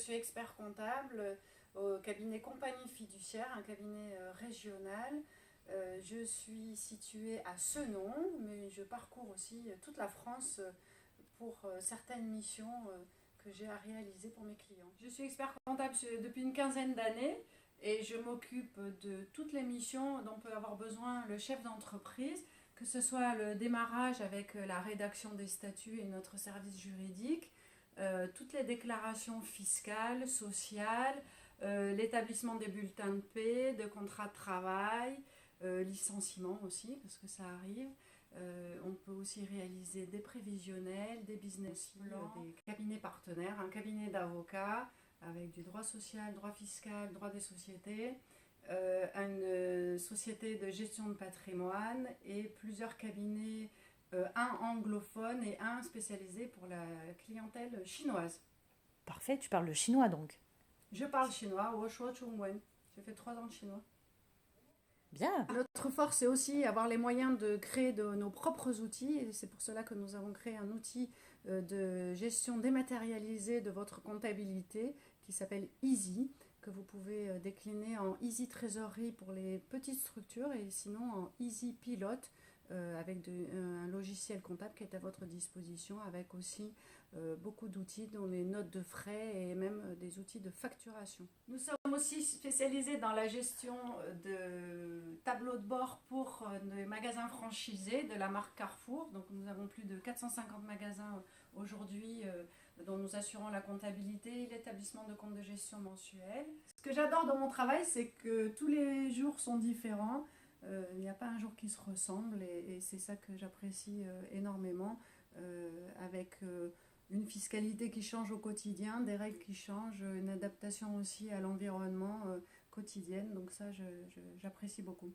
suis expert comptable au cabinet Compagnie Fiduciaire, un cabinet régional. Je suis située à Senon, mais je parcours aussi toute la France pour certaines missions que j'ai à réaliser pour mes clients. Je suis expert comptable depuis une quinzaine d'années et je m'occupe de toutes les missions dont peut avoir besoin le chef d'entreprise, que ce soit le démarrage avec la rédaction des statuts et notre service juridique, toutes les déclarations fiscales, sociales, l'établissement des bulletins de paie, de contrats de travail, licenciement aussi, parce que ça arrive. On peut aussi réaliser des prévisionnels, des business plans, des cabinets partenaires, un cabinet d'avocats avec du droit social, droit fiscal, droit des sociétés, une société de gestion de patrimoine et plusieurs cabinets, un anglophone et un spécialisé pour la clientèle chinoise. Parfait, tu parles le chinois donc. Je parle chinois, Woshuo Chungwen. J'ai fait 3 ans de chinois. Bien. Notre force, c'est aussi avoir les moyens de créer nos propres outils. Et c'est pour cela que nous avons créé un outil de gestion dématérialisée de votre comptabilité qui s'appelle Easy, que vous pouvez décliner en Easy Trésorerie pour les petites structures et sinon en Easy Pilote avec un logiciel comptable qui est à votre disposition avec aussi beaucoup d'outils dont les notes de frais et même des outils de facturation. Nous sommes aussi spécialisés dans la gestion de tableaux de bord pour les magasins franchisés de la marque Carrefour. Donc nous avons plus de 450 magasins aujourd'hui dont nous assurons la comptabilité et l'établissement de comptes de gestion mensuels. Ce que j'adore dans mon travail, c'est que tous les jours sont différents. Il n'y a pas un jour qui se ressemble et c'est ça que j'apprécie énormément avec une fiscalité qui change au quotidien, des règles qui changent, une adaptation aussi à l'environnement quotidienne. Donc ça, j'apprécie beaucoup.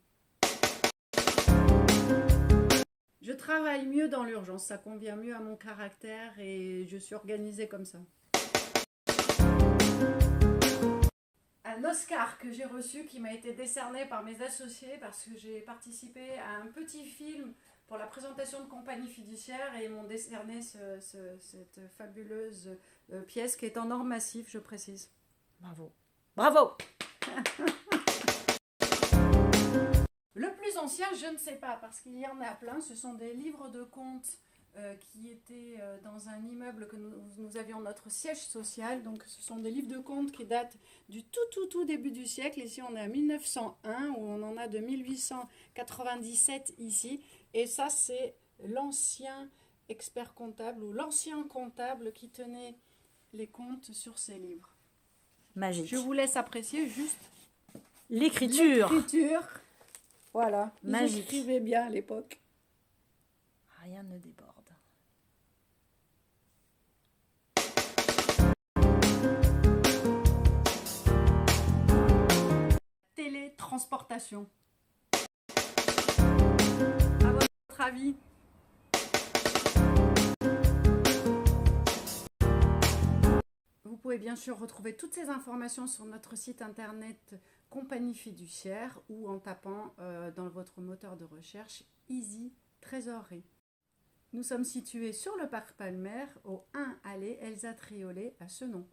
Je travaille mieux dans l'urgence, ça convient mieux à mon caractère et je suis organisée comme ça. Un Oscar que j'ai reçu qui m'a été décerné par mes associés parce que j'ai participé à un petit film pour la présentation de Compagnie Fiduciaire et ils m'ont décerné cette fabuleuse pièce qui est en or massif, je précise. Bravo. Bravo. Le plus ancien, je ne sais pas parce qu'il y en a plein, ce sont des livres de comptes qui étaient dans un immeuble que nous avions notre siège social. Donc ce sont des livres de comptes qui datent du tout début du siècle. Ici on est à 1901 où on en a de 1897 ici. Et ça c'est l'ancien expert comptable ou l'ancien comptable qui tenait les comptes sur ces livres. Magique. Je vous laisse apprécier juste l'écriture. Voilà, magique. Ils écrivaient bien à l'époque. Rien ne déborde. Télétransportation. À votre avis? Vous pouvez bien sûr retrouver toutes ces informations sur notre site internet Compagnie Fiduciaire ou en tapant dans votre moteur de recherche Easy Trésorerie. Nous sommes situés sur le parc Palmer au 1 allée Elsa Triolet à Senon.